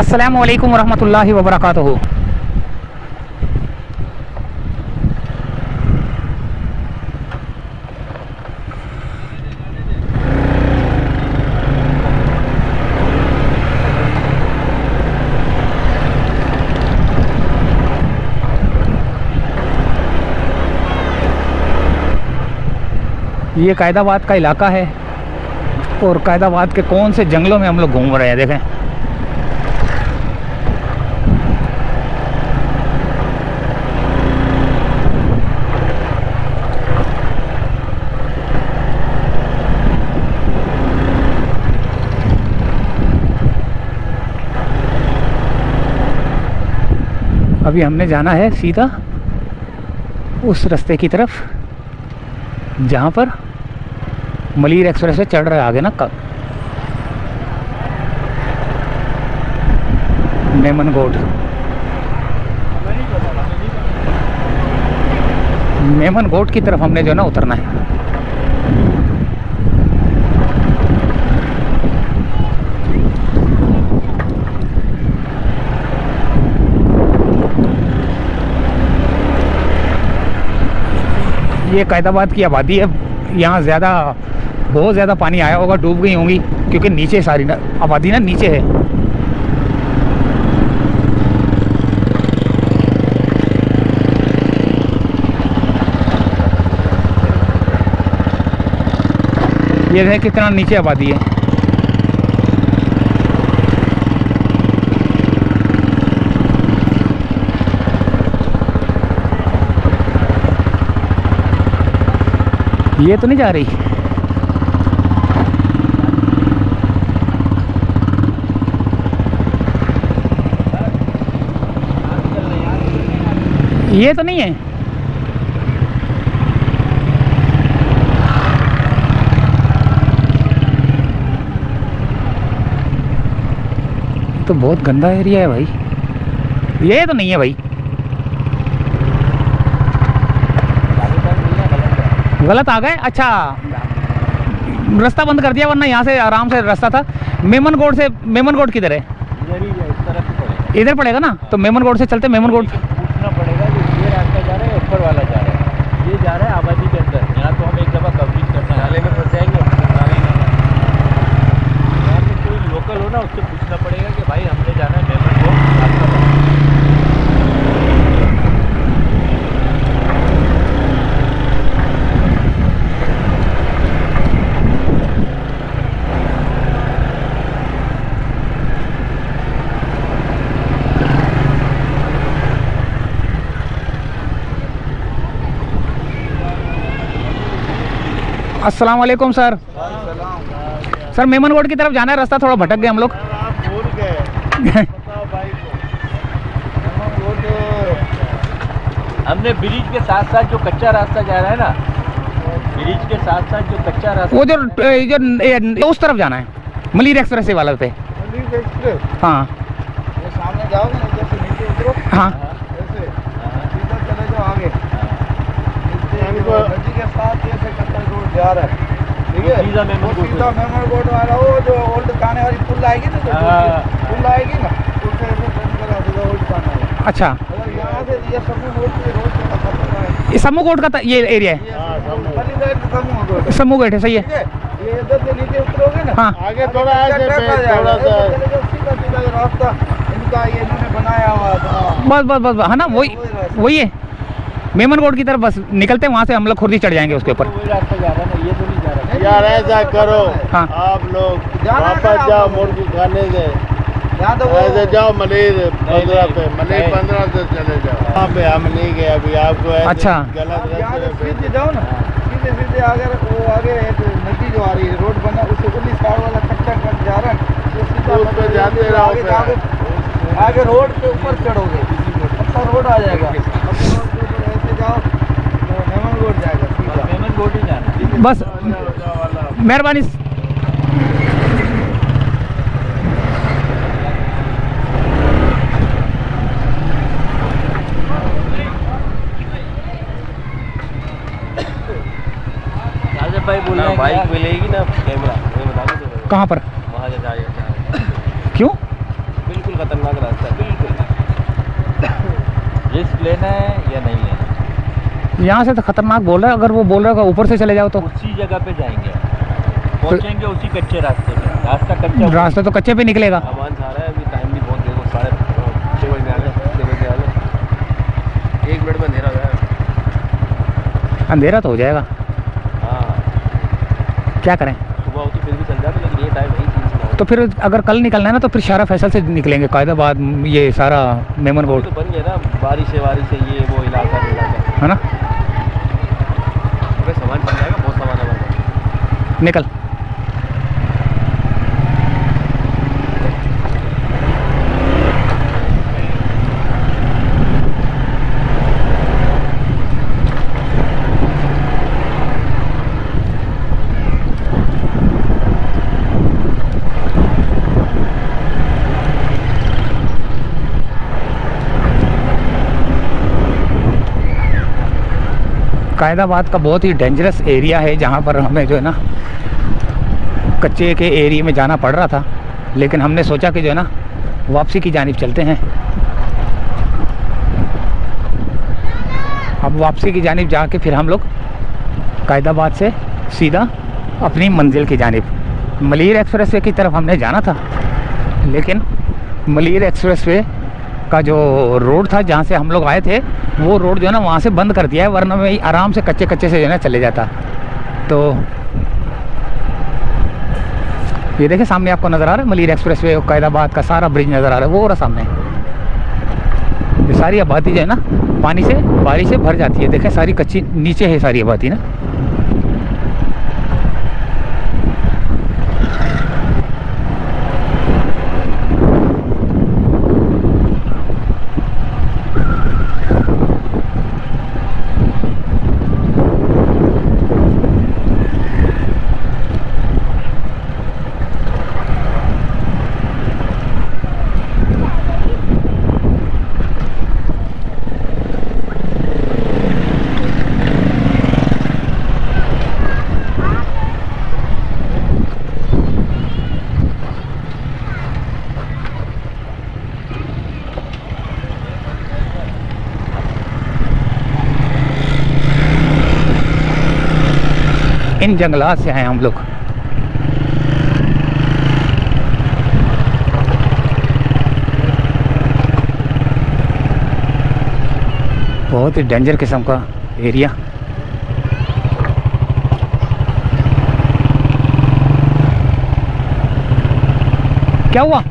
अस्सलामु अलैकुम वरहमतुल्लाहि वबरकातुहू। ये कायदाबाद का इलाका है और कायदाबाद के कौन से जंगलों में हम लोग घूम रहे हैं। देखें, अभी हमने जाना है सीधा उस रास्ते की तरफ जहाँ पर मलीर एक्सप्रेस से चढ़ रहे आगे ना मेमनगोट। मेमनगोट की तरफ हमने जो ना उतरना है। ये कायदाबाद की आबादी है। यहाँ बहुत ज़्यादा पानी आया होगा, डूब गई होंगी क्योंकि नीचे सारी ना आबादी ना नीचे है। ये है कितना नीचे आबादी है। ये तो नहीं जा रही। ये तो नहीं है। तो बहुत गंदा एरिया है भाई। ये तो नहीं है भाई। गलत आ गए। अच्छा, रास्ता बंद कर दिया, वरना यहाँ से आराम से रास्ता था। मेमनगोट किधर है? इधर पड़ेगा ना, तो मेमनगोट से चलते। मेमनगोट पूछना पड़ेगा कि ये रास्ता जा रहा है, ऊपर वाला जा रहा है, ये जा रहा है आबादी के अंदर। यहाँ तो हम एक दफ़ा कवरेज करना नाले में फंस जाएंगे। यहाँ पे कोई लोकल हो ना, उससे पूछना पड़ेगा कि भाई हमने जाना है मेमनगोट रास्ता। अस्सलाम वालेकुम सर। सर मेमनगोट की तरफ जाना है, रास्ता थोड़ा भटक गए हम लोग। भूल गए भाई को। हमने ब्रिज के साथ साथ जो कच्चा रास्ता जा रहा है ना, ब्रिज के साथ साथ जो कच्चा रास्ता, वो जो उस तरफ जाना है, मलीर एक्सप्रेस वाला पे। हाँ वो सामने जाओगे ना, जैसे नीचे उतरो, हाँ, ऐसे सीधा चले जाओ आगे। नदी के साथ ऐसे कच्चा रोड जा रहा है, ठीक है। सीधा मेमनगोट वाला, वो जो ओल्ड थाने वाली पुल आएगी ना, पुल आएगी ना, पुल से ऐसे टर्न करा सीधा ओल्ड थाने वाला। अच्छा, अगर यहाँ से ये समूह रोड ये समूहगोट का ये एरिया है। समूहगोट है, सही है। ये इधर से नीचे उतरोगे ना, हाँ, आगे थोड़ा थोड़ा सा सीधा रास्ता इनका ये इन्होंने बनाया हुआ था। बस है ना, वही है। मेमनगोट की तरफ बस निकलते, वहाँ से हम लोग खुर्दी चढ़ जाएंगे उसके ऊपर। वही रास्ता जा रहा है ना, ये तो नहीं जा रहा है यार। ऐसा करो, हाँ, आप लोग वापस जाओ मुर्गी खाने से, तो ऐसे जाओ मलीर 15 पे, मलीर 15 से चले जाओ। वहाँ पे हम नहीं गए अभी, आपको अच्छा गलत सीधे जाओ ना, सीधे अगर वो आगे एक नदी जो आ रही है, रोड बना, उससे उल्ली साइड वाला कच्चा कट जा रहा है, तो सीधा उस पे जाते रहो। आगे रोड के ऊपर चढ़ोगे, अच्छा रोड आ जाएगा, ऐसे जाओ तो मेमनगोट जाएगा, सीधा मेमनगोट ही जाना बस। मेहरबानी। भाई बोल रहे हैं बाइक मिलेगी ना, कैमरा बता दो। कहाँ पर? वहाँ जा जाएगा। क्यों? बिल्कुल खतरनाक रास्ता है बिल्कुल। रिस्क लेना है या नहीं लेना? यहाँ से तो खतरनाक बोल रहा है, अगर वो बोल रहा है ऊपर से चले जाओ तो उसी जगह पे जाएंगे, पहुंचेंगे उसी कच्चे रास्ते पे। रास्ता कच्चा, रास्ता तो कच्चे पे निकलेगा। आवाज आ रहा है, अभी टाइम भी बहुत, देखो 6:30 बजने वाले, 6 बजने वाले, 1 मिनट में अंधेरा हो जाएगा। अंधेरा तो हो जाएगा, हाँ क्या करें। सुबह होती फिर भी चल जाते, लेकिन ये टाइम है ही 3 तो फिर अगर कल निकलना है ना तो फिर शारा फैसल से निकलेंगे, कायदाबाद ये सारा मेमनगोट तो बन गया ना, बारिश है ये वो इलाका है ना। सामान चल जाएगा, बहुत सामान है। निकल। कायदाबाद का बहुत ही डेंजरस एरिया है, जहाँ पर हमें जो है ना कच्चे के एरिया में जाना पड़ रहा था, लेकिन हमने सोचा कि जो है ना वापसी की जानिब चलते हैं। अब वापसी की जानिब जाके फिर हम लोग कायदाबाद से सीधा अपनी मंजिल की जानिब मलीर एक्सप्रेसवे की तरफ हमने जाना था, लेकिन मलीर एक्सप्रेसवे का जो रोड था जहाँ से हम लोग आए थे, वो रोड जो है ना वहाँ से बंद कर दिया है, वरना मैं आराम से कच्चे कच्चे से जो है ना चले जाता। तो ये देखिए सामने आपको नज़र आ रहा है मलीर एक्सप्रेसवे, कायदाबाद का सारा ब्रिज नज़र आ रहा है, वो रहा सामने। ये सारी आबादी जो है ना पानी से, बारिश से भर जाती है। देखें सारी कच्ची नीचे है सारी आबादी ना। इन जंगलात से आए हम लोग। बहुत ही डेंजर किस्म का एरिया। क्या हुआ?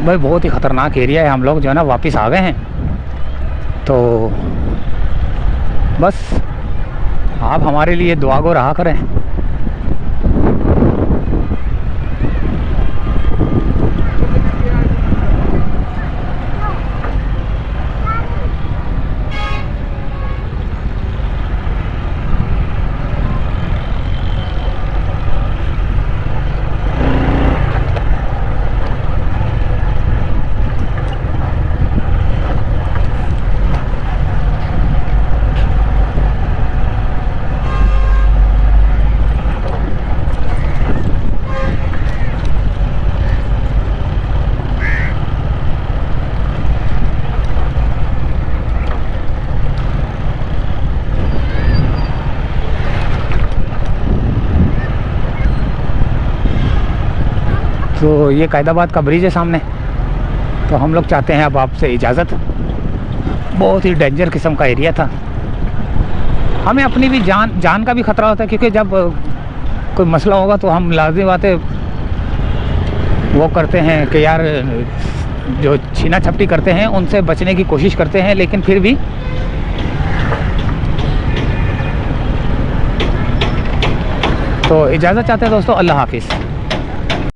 भाई बहुत ही ख़तरनाक एरिया है। हम लोग जो है ना वापस आ गए हैं, तो बस आप हमारे लिए दुआ गो रहा करें। तो ये कायदाबाद का ब्रिज है सामने। तो हम लोग चाहते हैं अब आपसे इजाज़त। बहुत ही डेंजर किस्म का एरिया था। हमें अपनी भी जान का भी ख़तरा होता है, क्योंकि जब कोई मसला होगा तो हम लाज़िम बात है वो करते हैं कि यार जो छीना झपटी करते हैं उनसे बचने की कोशिश करते हैं, लेकिन फिर भी तो इजाज़त चाहते हैं दोस्तों। अल्लाह हाफिज़।